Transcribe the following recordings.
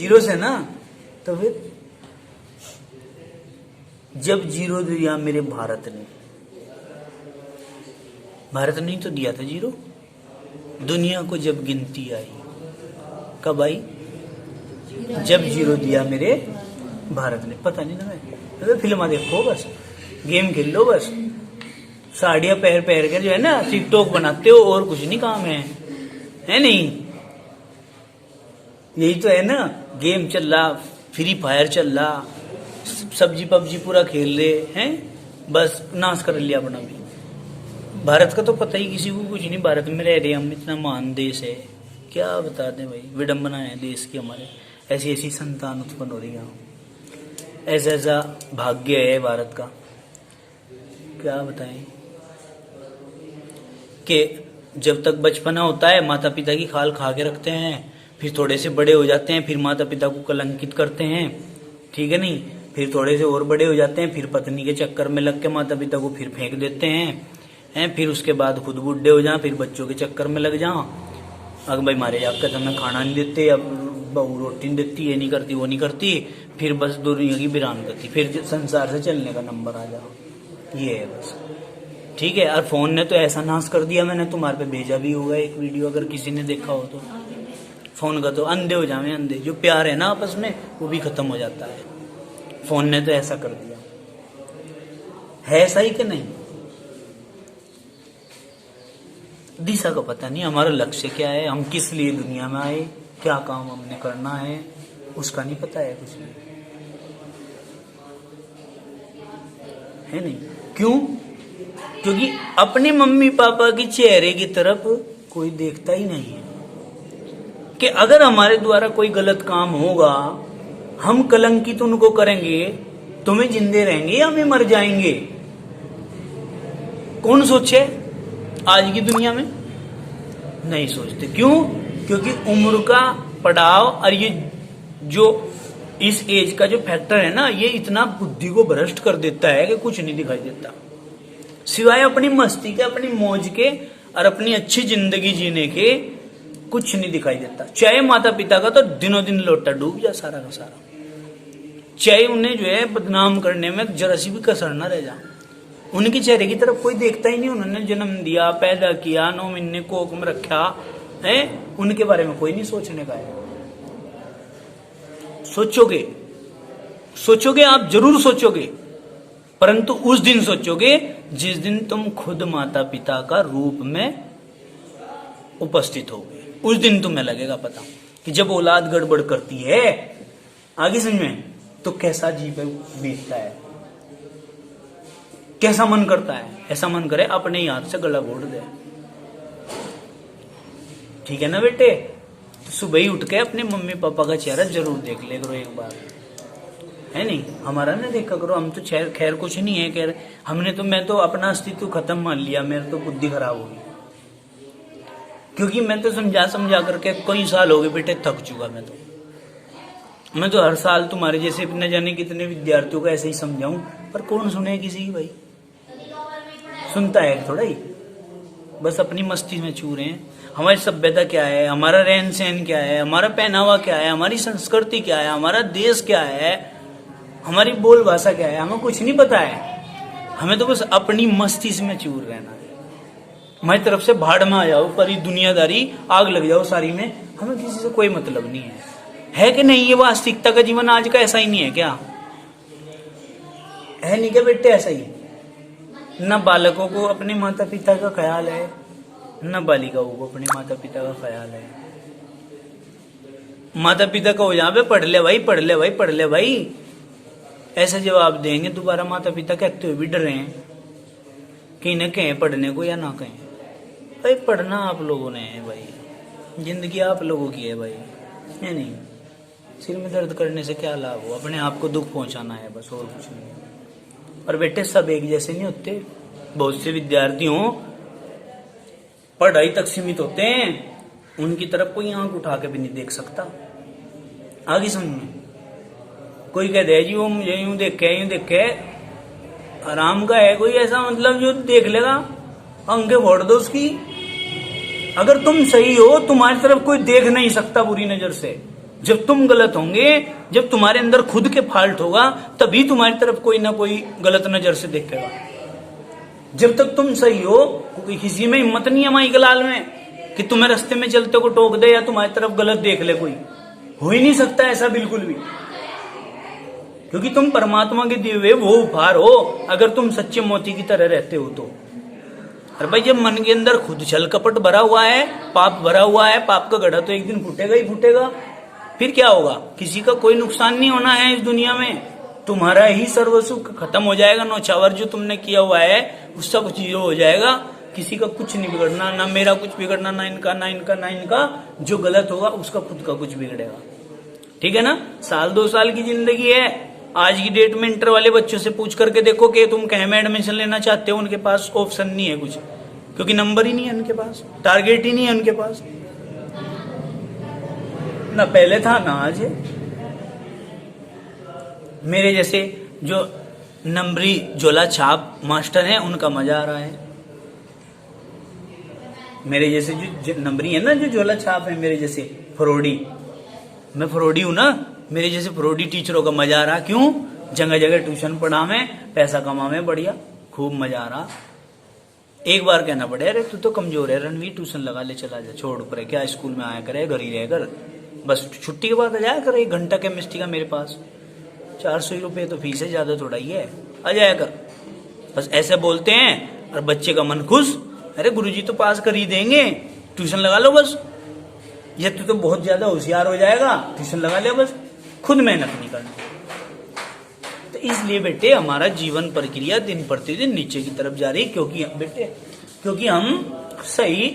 Zero से ना। तो फिर जब जीरो दिया मेरे भारत ने तो दिया था जीरो। दुनिया को जब गिनती आई, कब आई? जब जीरो दिया मेरे भारत ने। पता नहीं ना, मैं फिल्म देखो बस, गेम खेल लो बस, साड़ियां पहन पहन के जो है ना टिकटॉक बनाते हो, और कुछ नहीं काम है नहीं? यही तो है ना, गेम चल रहा, फ्री फायर चल रहा, सब्जी पबजी पूरा खेल रहे हैं, बस नाश कर लिया अपना भी। भारत का तो पता ही किसी को कुछ नहीं। भारत में रह रहे हम, इतना महान देश है, क्या बता दें भाई, विडंबना है देश की हमारे। ऐसी ऐसी संतान उत्पन्न हो रही है, ऐसा ऐसा भाग्य है भारत का, क्या बताएं। कि जब तक बचपना होता है माता पिता की खाल खा के रखते हैं, फिर थोड़े से बड़े हो जाते हैं, फिर माता पिता को कलंकित करते हैं, ठीक है नहीं? फिर थोड़े से और बड़े हो जाते हैं, फिर पत्नी के चक्कर में लग के माता पिता को फिर फेंक देते हैं, फिर उसके बाद खुद बुढ़े हो जाए, फिर बच्चों के चक्कर में लग जाओ। अगर भाई मारे आपका तो हमें खाना नहीं देते, अब बहू रोटी नहीं देती, ये नहीं करती वो नहीं करती, फिर बस दुनिया की वीरान करती, फिर संसार से चलने का नंबर आ जाओ, ये है बस। ठीक है, और फोन ने तो ऐसा नाश कर दिया, मैंने तुम्हारे पे भेजा भी होगा एक वीडियो, अगर किसी ने देखा हो तो। फोन का तो अंधे हो जावे, अंधे। जो प्यार है ना आपस में, वो भी खत्म हो जाता है। फोन ने तो ऐसा कर दिया है, सही कि नहीं? दिशा का पता नहीं, हमारा लक्ष्य क्या है, हम किस लिए दुनिया में आए, क्या काम हमने करना है, उसका नहीं पता है कुछ भी, है नहीं? क्यों? क्योंकि अपने मम्मी पापा के चेहरे की तरफ कोई देखता ही नहीं है। कि अगर हमारे द्वारा कोई गलत काम होगा, हम कलंकित उनको करेंगे, तुम्हें जिंदे रहेंगे या हमें मर जाएंगे? कौन सोचे आज की दुनिया में? नहीं सोचते। क्यों? क्योंकि उम्र का पड़ाव और ये जो इस एज का जो फैक्टर है ना, ये इतना बुद्धि को भ्रष्ट कर देता है कि कुछ नहीं दिखाई देता सिवाय अपनी मस्ती के, अपनी मौज के और अपनी अच्छी जिंदगी जीने के। कुछ नहीं दिखाई देता। चाहे माता पिता का तो दिनों दिन लोटा डूब जा सारा का सारा, चाहे उन्हें जो है बदनाम करने में जरा सी भी कसर ना रह जा, उनके चेहरे की तरफ कोई देखता ही नहीं। उन्होंने जन्म दिया, पैदा किया, 9 महीने कोख में रखा है, उनके बारे में कोई नहीं सोचने का है। सोचोगे आप, जरूर सोचोगे, परंतु उस दिन सोचोगे जिस दिन तुम खुद माता पिता का रूप में उपस्थित होगे। उस दिन तुम्हें लगेगा पता कि जब औलाद गड़बड़ करती है, आगे समझ में, तो कैसा जी पे बीतता है, कैसा मन करता है। ऐसा मन करे अपने ही हाथ से गला घोट दे। ठीक है ना बेटे? तो सुबह ही उठ के अपने मम्मी पापा का चेहरा जरूर देख ले करो एक बार, है नहीं? हमारा ना देखा करो, हम तो खैर कुछ नहीं है, खैर हमने तो, मैं तो अपना अस्तित्व खत्म मान लिया, मेरी तो बुद्धि खराब होगी, क्योंकि मैं तो समझा करके कई साल हो गए बेटे, थक चुका मैं तो हर साल तुम्हारे जैसे न जाने कितने विद्यार्थियों को ऐसे ही समझाऊं, पर कौन सुने किसी की? भाई सुनता है थोड़ा ही, बस अपनी मस्ती में छू रहे हैं। हमारी सभ्यता क्या है, हमारा रहन सहन क्या है, हमारा पहनावा क्या है, हमारी संस्कृति क्या है, हमारा देश क्या है, हमारी बोल भाषा क्या है, हमें कुछ नहीं पता है। हमें तो बस अपनी मस्ती में चूर रहना है। हमारी तरफ से भाड़ में आ जाओ, पर दुनियादारी आग लग जाओ सारी में, हमें किसी से कोई मतलब नहीं है कि नहीं? ये वास्तविकता का जीवन आज का ऐसा ही नहीं है क्या? है नहीं क्या बेटे? ऐसा ही न बालकों को अपने माता पिता का ख्याल है, न बालिकाओं को अपने माता पिता का ख्याल है। माता पिता को यहाँ पे पढ़ ले भाई, पढ़ ले भाई, पढ़ ले भाई, ऐसा जवाब देंगे दोबारा माता पिता कहते हुए भी डरे हैं कि न कहें पढ़ने को या ना कहें। भाई पढ़ना आप लोगों ने है भाई, जिंदगी आप लोगों की है भाई, है नहीं? सिर में दर्द करने से क्या लाभ हो? अपने आप को दुख पहुंचाना है बस, और कुछ नहीं। और बेटे सब एक जैसे नहीं होते। बहुत से विद्यार्थी हो पढ़ाई तक सीमित होते हैं, उनकी तरफ कोई आंख उठा के भी नहीं देख सकता। आगे समझ में कोई कहते हैं जी वो मुझे यूं देखे, आराम का है कोई ऐसा, मतलब जो देख लेगा अंगे फोड़ दो उसकी। अगर तुम सही हो, तुम्हारी तरफ कोई देख नहीं सकता बुरी नजर से, जब तुम गलत होंगे, जब तुम्हारे अंदर खुद के फाल्ट होगा, तभी तुम्हारी तरफ कोई ना कोई गलत नजर से देखेगा। जब तक तुम सही हो, किसी में हिम्मत नहीं है माई लाल में कि तुम्हें रास्ते में चलते को टोक दे या तुम्हारी तरफ गलत देख ले। कोई हो ही नहीं सकता ऐसा बिल्कुल भी, क्योंकि तुम परमात्मा के दिए हुए वो उपहार हो, अगर तुम सच्चे मोती की तरह रहते हो तो। अरे भाई, जब मन के अंदर खुद छल कपट भरा हुआ है, पाप भरा हुआ है, पाप का गड्ढा तो एक दिन फूटेगा ही फूटेगा। फिर क्या होगा? किसी का कोई नुकसान नहीं होना है इस दुनिया में, तुम्हारा ही सर्वस्व खत्म हो जाएगा। नौछावर जो तुमने किया हुआ है उसका कुछ जीरो हो जाएगा। किसी का कुछ नहीं बिगड़ना, ना मेरा कुछ बिगड़ना, ना इनका ना इनका ना इनका। जो गलत होगा उसका खुद का कुछ बिगड़ेगा। ठीक है ना? 1-2 साल की जिंदगी है। आज की डेट में इंटर वाले बच्चों से पूछ करके देखो कि तुम कहीं में एडमिशन लेना चाहते हो, उनके पास ऑप्शन नहीं है कुछ, क्योंकि नंबर ही नहीं है उनके पास, टारगेट ही नहीं है उनके पास। ना पहले था ना आज है। मेरे जैसे जो नंबरी झोला छाप मास्टर हैं उनका मजा आ रहा है। मेरे जैसे जो नंबरी है ना, जो झोला छाप है, मेरे जैसे फरोडी, मैं फरोडी हूं ना, मेरे जैसे फरोडी टीचरों का मजा आ रहा। क्यों? जगह जगह ट्यूशन पढ़ा में, पैसा कमा में, बढ़िया खूब मजा आ रहा। एक बार कहना पड़े, अरे तू तो कमजोर है रणवीर, ट्यूशन लगा ले, चला जा, छोड़ पड़े, क्या स्कूल में आया करे, घर ही रह कर, बस छुट्टी के बाद आ जाया कर। 1 घंटा केमिस्ट्री का मेरे पास 400 रुपये तो फीस है, ज्यादा थोड़ा ही है, आ जाया कर। बस ऐसे बोलते हैं और बच्चे का मन खुश, अरे गुरुजी तो पास कर ही देंगे, ट्यूशन लगा लो बस। ये तो बहुत ज्यादा होशियार हो जाएगा, ट्यूशन लगा ले बस, खुद मेहनत नहीं करनी। तो इसलिए बेटे हमारा जीवन प्रक्रिया दिन प्रतिदिन नीचे की तरफ जा रही, क्योंकि हम सही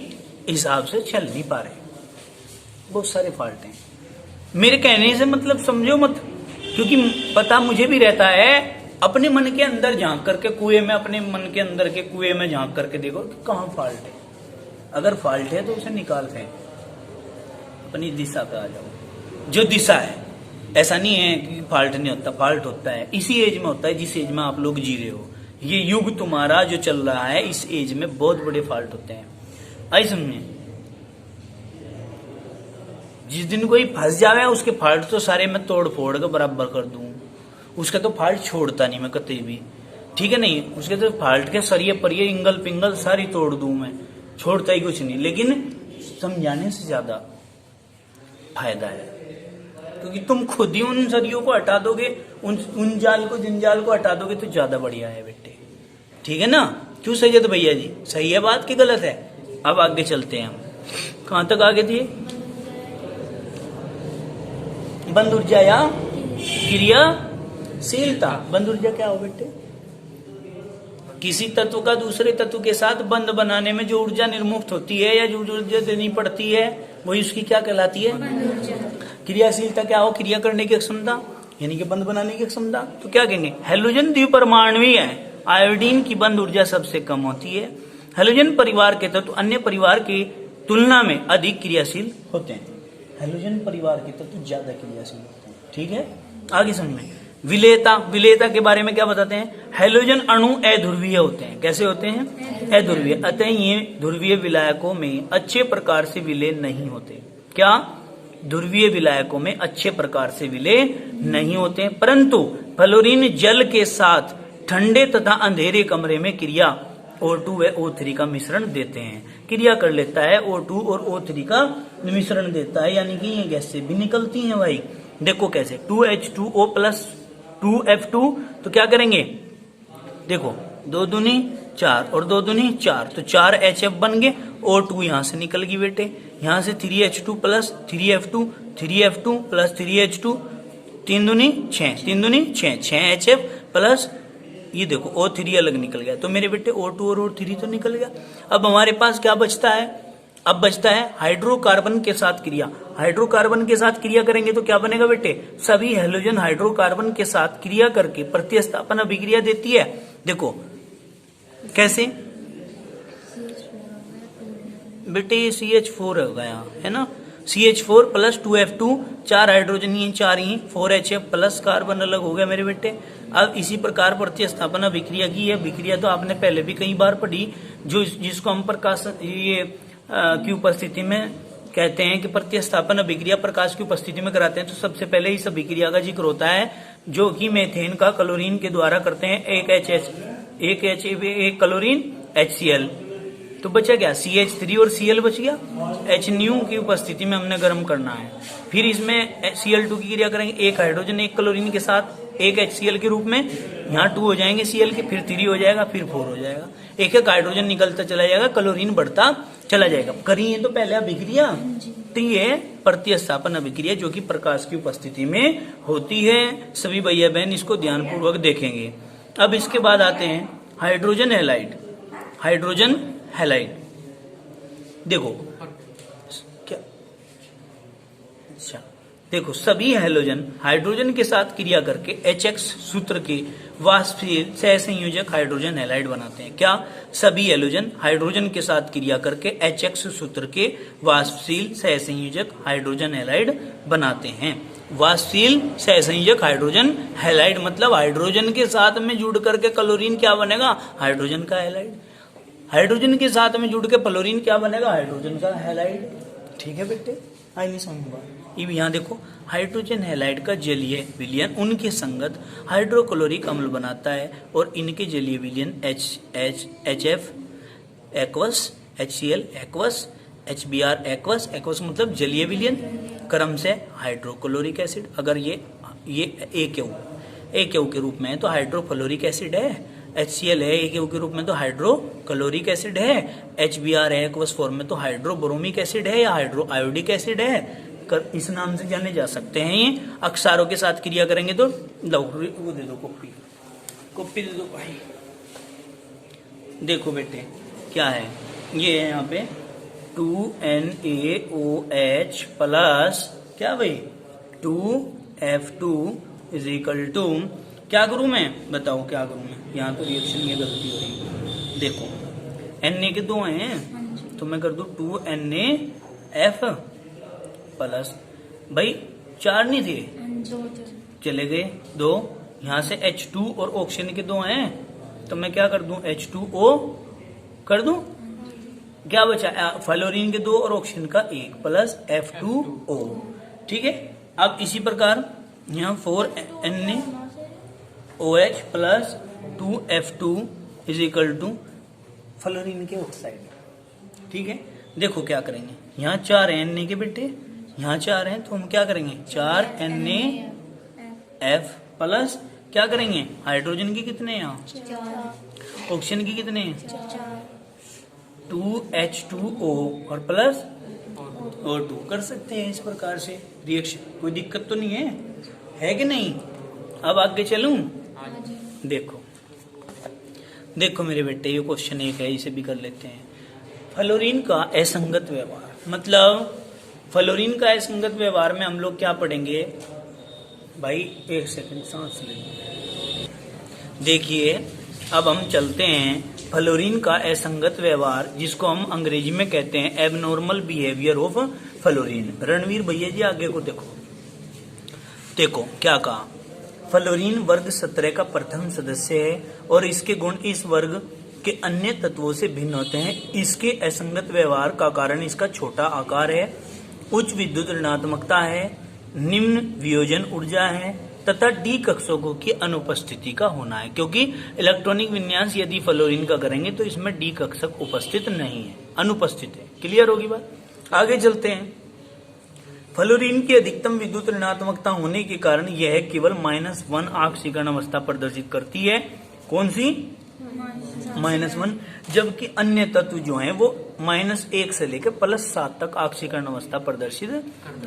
हिसाब से चल नहीं पा रहे। बहुत सारे फॉल्ट हैं। मेरे कहने से मतलब समझो मत, क्योंकि पता मुझे भी रहता है। अपने मन के अंदर झांक करके कुएं में, अपने मन के अंदर के कुएं में झांक करके देखो कि कहाँ फॉल्ट है। अगर फॉल्ट है तो उसे निकाल फेंक, अपनी दिशा पे आ जाओ। जो दिशा है, ऐसा नहीं है कि फॉल्ट नहीं होता, फॉल्ट होता है। इसी एज में होता है जिस एज में आप लोग जी रहे हो। ये युग तुम्हारा जो चल रहा है, इस एज में बहुत बड़े फॉल्ट होते हैं। आई समझे? जिस दिन कोई फंस जावे, उसके फॉल्ट तो सारे मैं तोड़ फोड़ के बराबर कर दूं। उसका तो फॉल्ट छोड़ता नहीं मैं कतई भी, ठीक है नहीं? उसके तो फॉल्ट के सरिये परिये, इंगल पिंगल सारी तोड़ दूं मैं, छोड़ता ही कुछ नहीं। लेकिन समझाने से ज्यादा फायदा है, क्योंकि तुम खुद ही उन सरियों को हटा दोगे, उन जाल को, जंजाल को हटा दोगे तो ज्यादा बढ़िया है बेटे। ठीक है ना? क्यों सैयद भैया जी, सही है बात कि गलत है? अब आगे चलते हैं हम। कहां तक आगे थे? बंद ऊर्जा या क्रियाशीलता। बंद ऊर्जा क्या हो बेटे? किसी तत्व का दूसरे तत्व के साथ बंध बनाने में जो ऊर्जा निर्मुक्त होती है या जो ऊर्जा देनी पड़ती है, वही उसकी क्या कहलाती है? क्रियाशीलता क्या हो? क्रिया करने की क्षमता, यानी कि बंध बनाने की क्षमता। तो क्या कहेंगे? हेलोजन द्विपरमाणुवीय है, आयोडीन की बंध ऊर्जा सबसे कम होती है। हेलोजन परिवार के तत्व अन्य परिवार की तुलना में अधिक क्रियाशील होते हैं। हेलोजन परिवार के तत्व ज्यादा क्रियाशील होते हैं। ठीक है, आगे समझ। विलेयता, विलेयता के बारे में क्या बताते हैं? हेलोजन अणु अध्रुवीय होते हैं। कैसे होते हैं? अध्रुवीय। अतः ये ध्रुवीय विलायकों में अच्छे प्रकार से विलय नहीं होते। क्या? ध्रुवीय विलायकों में अच्छे प्रकार से विलय नहीं होते, परंतु फ्लोरीन जल के साथ ठंडे तथा अंधेरे कमरे में क्रिया O2 व O3 का मिश्रण देते हैं। क्रिया कर लेता है, O2 और O3 का मिश्रण देता है, यानी कि ये गैस से भी निकलती हैं भाई। देखो कैसे, 2H2O प्लस 2F2, तो क्या करेंगे? देखो 2 दूनी 4 और 2 दूनी 4, तो 4HF बन गए। O2 यहां से निकल गई बेटे, यहां से 3H2 plus 3F2, 3F2 plus 3H2, 3 दूनी 6, 3 दूनी 6, 6HF प्लस ये देखो O3 अलग निकल गया। तो मेरे बेटे O2 और O3 तो निकल गया। अब हमारे पास क्या बचता है? अब बचता है हाइड्रोकार्बन के साथ क्रिया। हाइड्रोकार्बन के साथ क्रिया करेंगे तो क्या बनेगा बेटे? सभी हेलोजन हाइड्रोकार्बन के साथ क्रिया करके प्रतिस्थापन अभिक्रिया देती है। देखो कैसे बेटे, ये CH4 हो गया है ना, CH4 प्लस 2F2, 4 हाइड्रोजन ही 4 ही, 4HF प्लस कार्बन अलग हो गया मेरे बेटे। अब इसी प्रकार प्रतिस्थापन अभिक्रिया की है। अभिक्रिया तो आपने पहले भी कई बार पढ़ी, जो जिसको हम प्रकाश ये की उपस्थिति में कहते हैं कि प्रतिस्थापन अभिक्रिया प्रकाश की उपस्थिति में कराते हैं तो सबसे पहले इस अभिक्रिया का जिक्र होता है जो कि मीथेन का क्लोरीन के द्वारा करते हैं। एक क्लोरीन HCl, तो बचा क्या CH3 और Cl बच गया। H न्यू की उपस्थिति में हमने गर्म करना है। फिर इसमें Cl2 की क्रिया करेंगे, एक हाइड्रोजन एक क्लोरीन के साथ एक HCl के रूप में, यहाँ 2 हो जाएंगे Cl के, फिर 3 हो जाएगा, फिर 4 हो जाएगा, एक एक हाइड्रोजन निकलता चला जाएगा, क्लोरीन बढ़ता चला जाएगा। करिए तो पहले अभिक्रिया, तो ये प्रतिस्थापन अभिक्रिया जो कि प्रकाश की उपस्थिति में होती है। सभी भैया बहन इसको ध्यानपूर्वक देखेंगे। अब इसके बाद आते हैं हाइड्रोजन हैलाइड। हाइड्रोजन हैलाइड देखो क्या, अच्छा देखो, सभी हैलोजन हाइड्रोजन के साथ क्रिया करके HX सूत्र के वाष्पशील सहसंयोजक हाइड्रोजन हैलाइड बनाते हैं। क्या, सभी हैलोजन हाइड्रोजन के साथ क्रिया करके HX सूत्र के वाष्पशील सहसंयोजक हाइड्रोजन हैलाइड बनाते हैं। वाष्पशील सहसंयोजक हाइड्रोजन हैलाइड मतलब हाइड्रोजन के साथ में जुड़ करके क्लोरीन क्या बनेगा, हाइड्रोजन का हैलाइड। हाइड्रोजन के साथ में जुड़ के क्लोरीन क्या बनेगा, हाइड्रोजन का हैलाइड। ठीक है बेटे, आई नहीं समझ। अब यहाँ देखो, हाइड्रोजन हैलाइड का जलीय विलयन उनके संगत हाइड्रोक्लोरिक अम्ल बनाता है और इनके जलीय विलयन HF aqueous, HCl aqueous, HBr aqueous, aqueous मतलब जलीय विलयन क्रम से हाइड्रोक्लोरिक एसिड। अगर ये AQ के रूप में है तो हाइड्रोफ्लोरिक एसिड है, HCl है AQ के रूप में तो हाइड्रोक्लोरिक एसिड है, HBr है एक्वस फॉर्म में तो हाइड्रोब्रोमिक एसिड है या हाइड्रो आयोडिक एसिड है, इस नाम से जाने जा सकते हैं। ये अक्षारों के साथ क्रिया करेंगे तो वो दे दो, कॉपी दे दो भाई। देखो बेटे क्या है, ये है यहाँ पे 2NaOH प्लस क्या भाई 2F2 इज इक्वल टू, क्या करूं मैं बताओ, क्या करूं मैं, यहाँ तो रिएक्शन में गलती हो रही। देखो Na के 2 हैं तो मैं कर दूं 2NaF प्लस, भाई 4 नहीं थे, चले गए 2, यहाँ से H2 और ऑक्सीजन के 2 हैं तो मैं क्या कर दूं H2O कर दूं, क्या बचा फ्लोरीन के 2 और ऑक्सीजन का 1 प्लस F2O। ठीक है, अब इसी प्रकार यहाँ 4NaOH plus 2F2 is equal to fluorine के ऑक्साइड। ठीक है, देखो क्या करेंगे, यहाँ 4 है Na के बेटे, यहाँ 4 हैं तो हम क्या करेंगे 4NaF प्लस क्या करेंगे, हाइड्रोजन के कितने यहाँ, ऑक्सीजन के कितने 2H2O और प्लस O2 कर सकते हैं इस प्रकार से रिएक्शन, कोई दिक्कत तो नहीं है कि नहीं। अब आगे चलूं, देखो मेरे बेटे ये क्वेश्चन एक है, इसे भी कर लेते हैं। फ्लोरीन का असंगत व्यवहार, मतलब फ्लोरीन का असंगत व्यवहार में हम लोग क्या पढ़ेंगे भाई, एक सेकंड सांस लेंगे। देखिए अब हम चलते हैं फ्लोरीन का असंगत व्यवहार, जिसको हम अंग्रेजी में कहते हैं abnormal behaviour of fluorine. Ranveer भैया जी आगे को देखो क्या कहा, फ्लोरीन वर्ग 17 का प्रथम सदस्य है और इसके गुण इस वर्ग के अन्य तत्वों से भिन्न होते हैं। इसके असंगत व्यवहार का कारण इसका छोटा आकार है, उच्च विद्युत ऋणात्मकता है, निम्न वियोजन ऊर्जा है तथा डी कक्षकों की अनुपस्थिति का होना है। क्योंकि इलेक्ट्रॉनिक विन्यास यदि फ्लोरीन का करेंगे तो इसमें डी कक्षक उपस्थित नहीं है, अनुपस्थित है। क्लियर होगी बात, आगे चलते हैं। फ्लोरीन की अधिकतम विद्युत ऋणात्मकता होने के कारण यह केवल -1 ऑक्सीकरण अवस्था प्रदर्शित करती है। कौन सी, -1, जबकि अन्य तत्व जो हैं वो -1 से लेकर +7 तक ऑक्सीकरण अवस्था प्रदर्शित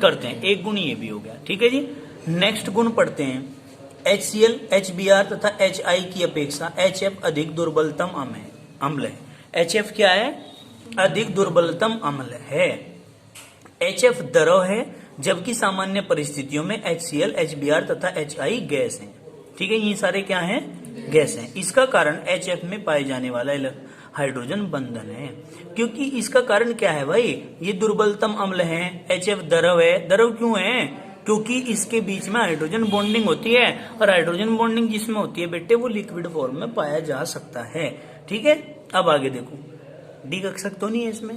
करते हैं। एक गुण ये भी हो गया। ठीक है जी, नेक्स्ट गुण पढ़ते हैं। HCl, HBr तथा HI की अपेक्षा HF अधिक दुर्बलतम अम्ल है। HF क्या है, अधिक दुर्बलतम अम्ल है। HF द्रव है जबकि सामान्य परिस्थितियों में HCl, HBr तथा HI गैस हैं। ठीक है, ये सारे क्या हैं, गैस हैं। इसका कारण HF में पाए जाने वाला हाइड्रोजन बंधन है। क्योंकि इसका कारण क्या है भाई, ये दुर्बलतम अम्ल है, HF द्रव है। द्रव क्यों है, क्योंकि इसके बीच में हाइड्रोजन बॉन्डिंग होती है और हाइड्रोजन बॉन्डिंग जिसमें होती है बेटे वो लिक्विड फॉर्म में पाया जा सकता है। ठीक है, अब आगे देखो, डी कक्षक तो नहीं है इसमें,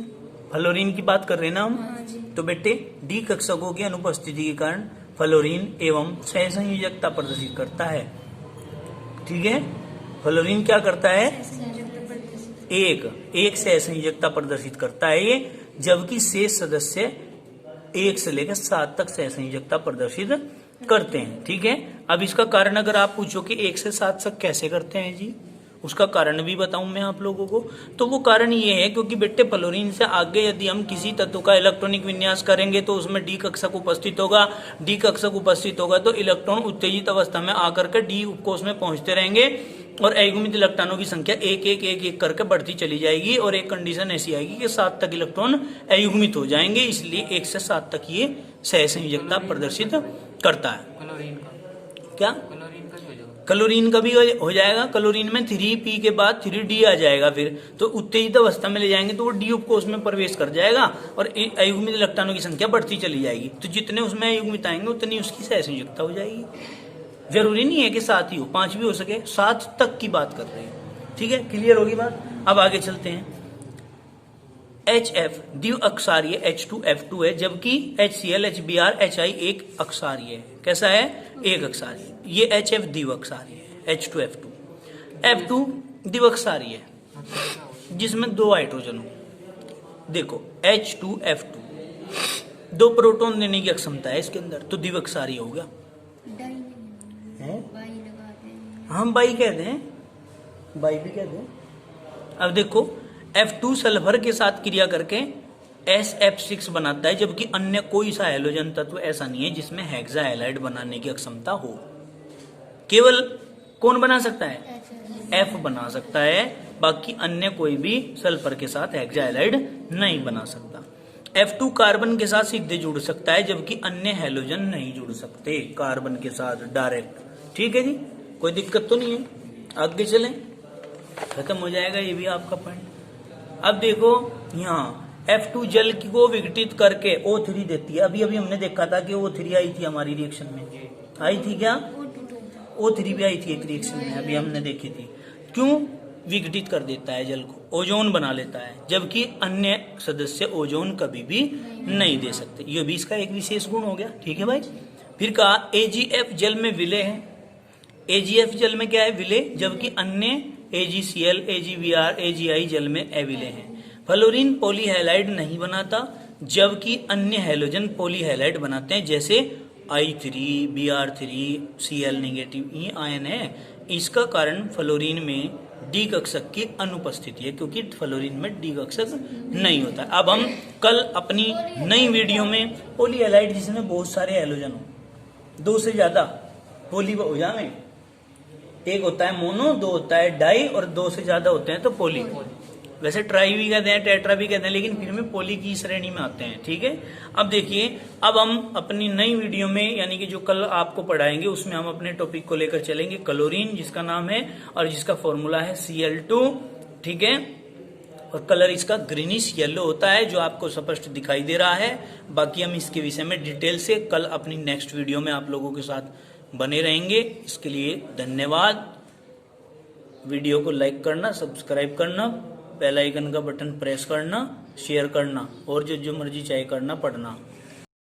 फ्लोरीन की बात कर रहे हैं ना हम। हाँ जी। तो बेटे डी कक्षकों की अनुपस्थिति के कारण फ्लोरीन एवं सहसंयोजकता प्रदर्शित करता है। ठीक है, फ्लोरीन क्या करता है? एक सहसंयोजकता प्रदर्शित करता है ये, जबकि शेष सदस्य 1 से लेकर 7 तक सहसंयोजकता प्रदर्शित करते हैं। ठीक है, अब इसका कारण अगर आप पूछो कि 1 से 7 तक कैसे करते हैं जी, उसका कारण भी बताऊं मैं आप लोगों को। तो वो कारण ये है क्योंकि बेटे फ्लोरीन से आगे यदि हम किसी तत्व का इलेक्ट्रॉनिक विन्यास करेंगे तो उसमें डी कक्षक उपस्थित होगा। डी कक्षक उपस्थित होगा तो इलेक्ट्रॉन उत्तेजित अवस्था में आकर के डी उपकोष में पहुंचते रहेंगे और अयुग्मित इलेक्ट्रॉनों की संख्या एक एक करके बढ़ती चली जाएगी और एक कंडीशन ऐसी आएगी कि 7 तक इलेक्ट्रॉन अयुग्मित हो जाएंगे। इसलिए 1 से 7 तक ये सहसंयोजकता प्रदर्शित करता है। क्या क्लोरीन का भी हो जाएगा। क्लोरीन में 3p के बाद 3d आ जाएगा, फिर तो उत्तेजित अवस्था में ले जाएंगे तो वो डी उपकोष में प्रवेश कर जाएगा और अयुग्मित इलेक्ट्रॉनों की संख्या बढ़ती चली जाएगी। तो जितने उसमें अयुग्मित आएंगे उतनी उसकी सहसंयोजकता हो जाएगी। जरूरी नहीं है कि 7 ही हो, 5 भी हो सके, 7 तक की बात कर रहे हैं। ठीक है, क्लियर होगी बात। अब आगे चलते हैं। HF द्विअक्षारीय H2F2 है, जबकि HCl HBr HI एक अक्षारीय है। कैसा है? एक अक्षारीय। ये HF द्विअक्षारीय है, H2F2। F2 द्विअक्षारीय है जिसमें 2 हाइड्रोजन हो। देखो H2F2 2 प्रोटॉन देने की क्षमता है इसके अंदर, तो द्विअक्षारीय हो गया। हम बाई कहते हैं, बाई भी कहते हैं। अब देखो F2 सल्फर के साथ क्रिया करके SF6 बनाता है, जबकि अन्य कोई सा हैलोजन तत्व ऐसा नहीं है जिसमें हेक्सा हैलाइड बनाने की क्षमता हो। केवल कौन बना सकता है? F बना सकता है, बाकी अन्य कोई भी सल्फर के साथ हेक्सा हैलाइड नहीं बना सकता। F2 कार्बन के साथ सीधे जुड़ सकता है, जबकि अन्य हैलोजन नहीं जुड़ सकते कार्बन के साथ डायरेक्ट। ठीक है जी, कोई दिक्कत तो नहीं है। आगे चलें, खत्म हो जाएगा ये भी आपका पॉइंट। अब देखो यहाँ F2 जल को विघटित करके O3 देती है। अभी अभी हमने देखा था कि O3 आई थी हमारी रिएक्शन में, आई थी क्या? O3 भी आई थी एक रिएक्शन में, अभी हमने देखी थी। क्यों विघटित कर देता है जल को? ओजोन बना लेता है, जबकि अन्य सदस्य ओजोन कभी भी नहीं दे सकते। ये भी इसका एक विशेष गुण हो गया। ठीक है भाई। फिर कहा AgF जल में विलय है। AgF जल में क्या है? विलय, जबकि अन्य AgCl AgBr AgI जल में अविलय है। फ्लोरीन पॉलीहैलाइड नहीं बनाता, जबकि अन्य हैलोजन पॉलीहैलाइड बनाते हैं, जैसे I3 Br3 Cl नेगेटिव ये आयन है। इसका कारण फ्लोरीन में डी कक्षक की अनुपस्थिति है, क्योंकि फ्लोरीन में डी कक्षक नहीं होता। अब हम कल अपनी नई वीडियो में पॉलीहैलाइड जिसमें बहुत सारे हैलोजन हो, 2 से ज्यादा पॉली हो जाए, एक होता है मोनो, 2 होता है डाई और 2 से ज्यादा होते हैं तो पॉली। वैसे ट्राई भी कहते हैं, टेट्रा भी कहते हैं, लेकिन फिर भी पॉली की श्रेणी में आते हैं। ठीक है, अब देखिए, अब हम अपनी नई वीडियो में यानी कि जो कल आपको पढ़ाएंगे उसमें हम अपने टॉपिक को लेकर चलेंगे क्लोरीन, जिसका नाम है और जिसका फॉर्मूला है Cl2। ठीक है, और कलर इसका ग्रीनिश येलो होता है, जो आपको स्पष्ट दिखाई दे रहा है। बाकी हम इसके विषय में डिटेल से कल अपनी नेक्स्ट वीडियो में आप लोगों के साथ बने रहेंगे। इसके लिए धन्यवाद। वीडियो को लाइक करना, सब्सक्राइब करना, बेल आइकन का बटन प्रेस करना, शेयर करना और जो मर्जी चाहे करना, पढ़ना।